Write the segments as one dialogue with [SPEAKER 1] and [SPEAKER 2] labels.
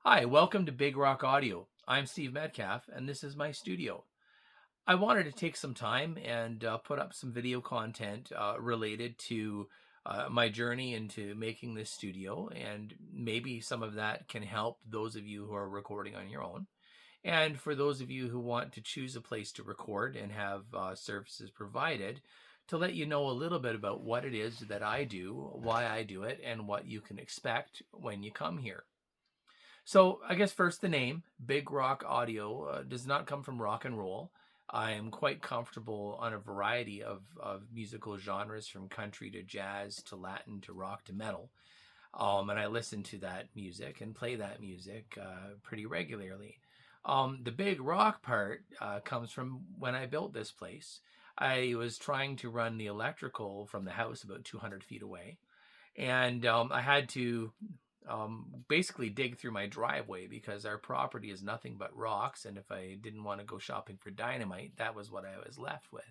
[SPEAKER 1] Hi, welcome to Big Rock Audio. I'm Steve Metcalf, and this is my studio. I wanted to take some time and put up some video content related to my journey into making this studio, and maybe some of that can help those of you who are recording on your own. And for those of you who want to choose a place to record and have services provided, to let you know a little bit about what it is that I do, why I do it, and what you can expect when you come here. So I guess first the name, Big Rock Audio, does not come from rock and roll. I am quite comfortable on a variety of musical genres, from country to jazz to Latin to rock to metal. And I listen to that music and play that music pretty regularly. The big rock part comes from when I built this place. I was trying to run the electrical from the house about 200 feet away, and I had to basically dig through my driveway because our property is nothing but rocks. And if I didn't want to go shopping for dynamite, that was what I was left with.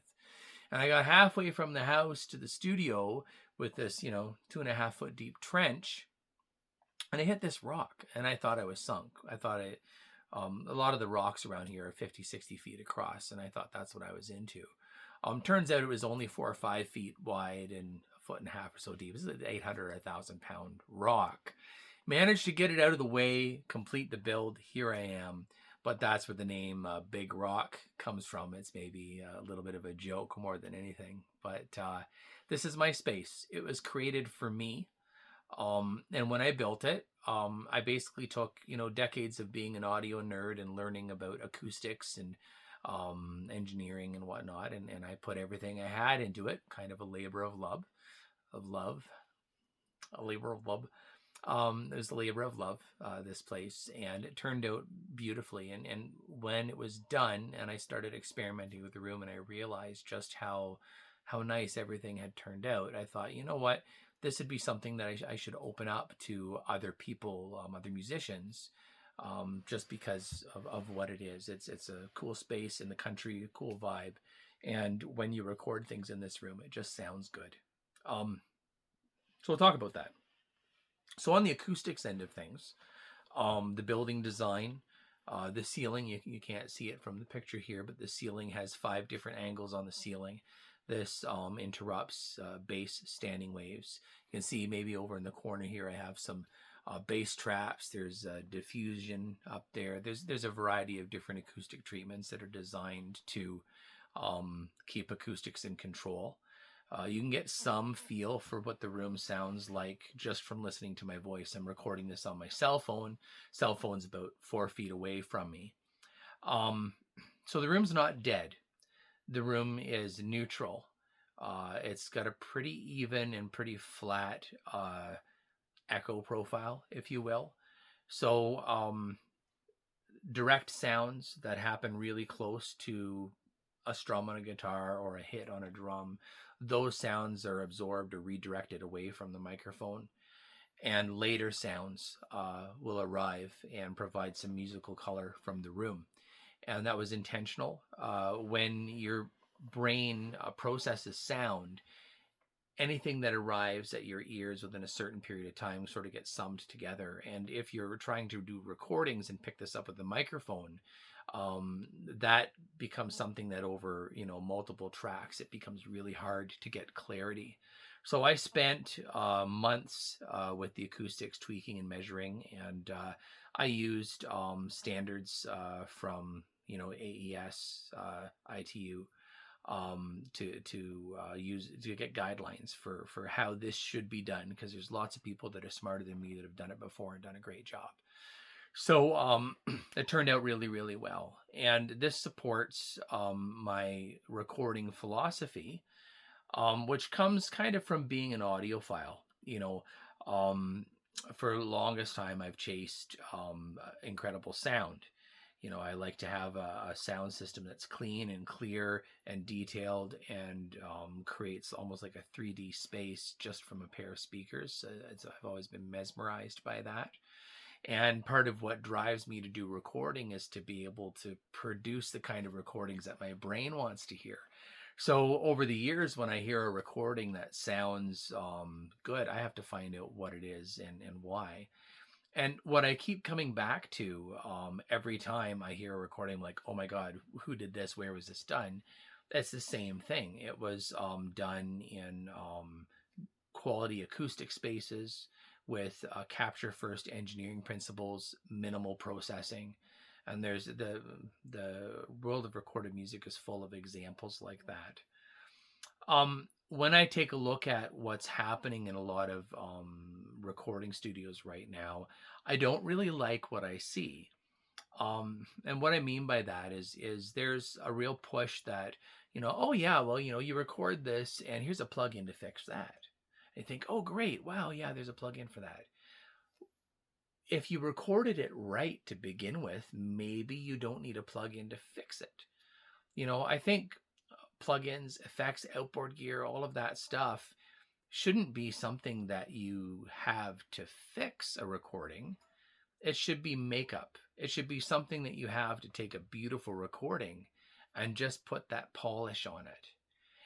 [SPEAKER 1] And I got halfway from the house to the studio with this, 2.5 foot deep trench, and I hit this rock, and I thought I was sunk. I thought a lot of the rocks around here are 50, 60 feet across, and I thought that's what I was into. Turns out it was only 4 or 5 feet wide and a foot and a half or so deep. This is an 800 or 1,000 pound rock. Managed to get it out of the way, complete the build. Here I am. But that's where the name Big Rock comes from. It's maybe a little bit of a joke more than anything. But this is my space. It was created for me. And when I built it, I basically took, decades of being an audio nerd and learning about acoustics and engineering and whatnot. And I put everything I had into it, kind of a labor of love, a labor of love. It was the labor of love, this place, and it turned out beautifully. And when it was done and I started experimenting with the room and I realized just how nice everything had turned out, I thought, you know what, this would be something that I should open up to other people, other musicians, just because of what it is. It's a cool space in the country, a cool vibe. And when you record things in this room, it just sounds good. So we'll talk about that. So on the acoustics end of things, the building design, the ceiling, you can't see it from the picture here, but the ceiling has 5 different angles on the ceiling. This interrupts bass standing waves. You can see maybe over in the corner here, I have some bass traps. There's diffusion up there. There's a variety of different acoustic treatments that are designed to keep acoustics in control. You can get some feel for what the room sounds like just from listening to my voice. I'm recording this on my cell phone. Cell phone's about 4 feet away from me. So the room's not dead. The room is neutral. It's got a pretty even and pretty flat echo profile, if you will. So direct sounds that happen really close to a strum on a guitar or a hit on a drum, those sounds are absorbed or redirected away from the microphone. And later sounds will arrive and provide some musical color from the room. And that was intentional. When your brain processes sound, anything that arrives at your ears within a certain period of time sort of gets summed together. And if you're trying to do recordings and pick this up with a microphone, that becomes something that over multiple tracks, it becomes really hard to get clarity. So I spent months with the acoustics, tweaking and measuring, and I used standards from AES, ITU, to use to get guidelines for how this should be done, because there's lots of people that are smarter than me that have done it before and done a great job. So it turned out really, really well. And this supports my recording philosophy, which comes kind of from being an audiophile. For the longest time, I've chased incredible sound. I like to have a sound system that's clean and clear and detailed and creates almost like a 3D space just from a pair of speakers. I've always been mesmerized by that. And part of what drives me to do recording is to be able to produce the kind of recordings that my brain wants to hear. So over the years, when I hear a recording that sounds good, I have to find out what it is and why. And what I keep coming back to every time I hear a recording, like, oh my God, who did this? Where was this done? It's the same thing. It was done in quality acoustic spaces with capture first engineering principles, minimal processing. And there's the world of recorded music is full of examples like that. When I take a look at what's happening in a lot of recording studios right now, I don't really like what I see. And what I mean by that is there's a real push that, oh yeah, well, you record this and here's a plugin to fix that. And you think, oh great, wow, yeah, there's a plugin for that. If you recorded it right to begin with, maybe you don't need a plugin to fix it. I think plugins, effects, outboard gear, all of that stuff shouldn't be something that you have to fix a recording. It should be makeup. It should be something that you have to take a beautiful recording and just put that polish on it.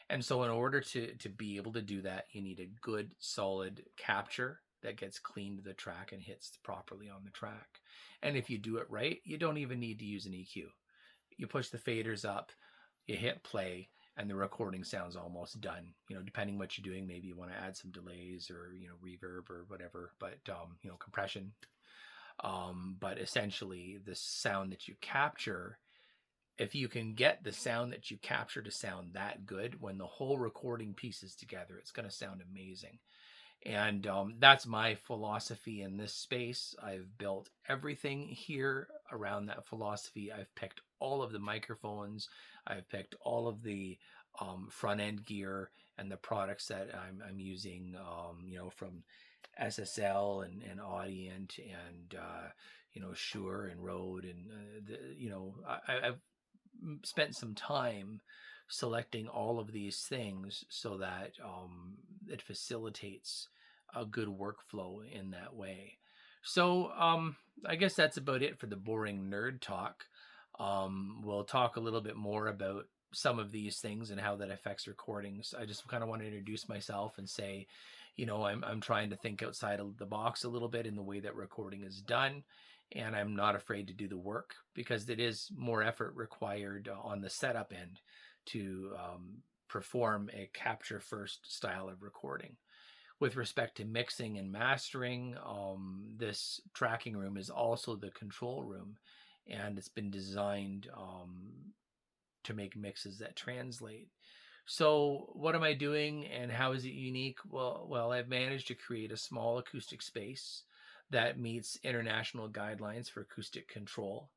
[SPEAKER 1] And so in order to be able to do that, you need a good solid capture that gets clean to the track and hits properly on the track. And if you do it right, you don't even need to use an EQ. You push the faders up, you hit play, and the recording sounds almost done. Depending what you're doing, maybe you want to add some delays or reverb or whatever, but compression. But essentially, the sound that you capture, if you can get the sound that you capture to sound that good, when the whole recording piece is together, it's going to sound amazing. And that's my philosophy in this space. I've built everything here around that philosophy. I've picked all of the microphones. I've picked all of the front end gear and the products that I'm using, from SSL and Audient and, Shure and Rode. And, I've spent some time selecting all of these things so that it facilitates a good workflow in that way. So I guess that's about it for the boring nerd talk. We'll talk a little bit more about some of these things and how that affects recordings. I just kind of want to introduce myself and say, I'm trying to think outside of the box a little bit in the way that recording is done. And I'm not afraid to do the work because it is more effort required on the setup end to perform a capture first style of recording. With respect to mixing and mastering, this tracking room is also the control room, and it's been designed to make mixes that translate. So what am I doing and how is it unique? Well, I've managed to create a small acoustic space that meets international guidelines for acoustic control.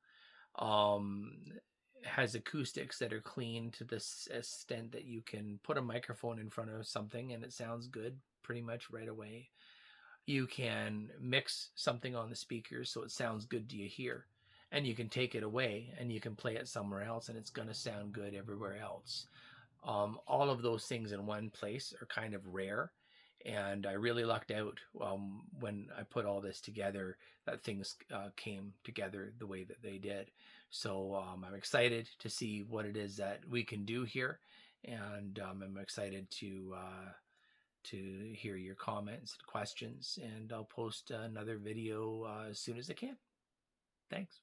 [SPEAKER 1] Has acoustics that are clean to the extent that you can put a microphone in front of something and it sounds good pretty much right away. You can mix something on the speakers so it sounds good to you here, and you can take it away and you can play it somewhere else and it's going to sound good everywhere else. All of those things in one place are kind of rare. And I really lucked out when I put all this together that things came together the way that they did. So I'm excited to see what it is that we can do here. And I'm excited to hear your comments and questions. And I'll post another video as soon as I can. Thanks.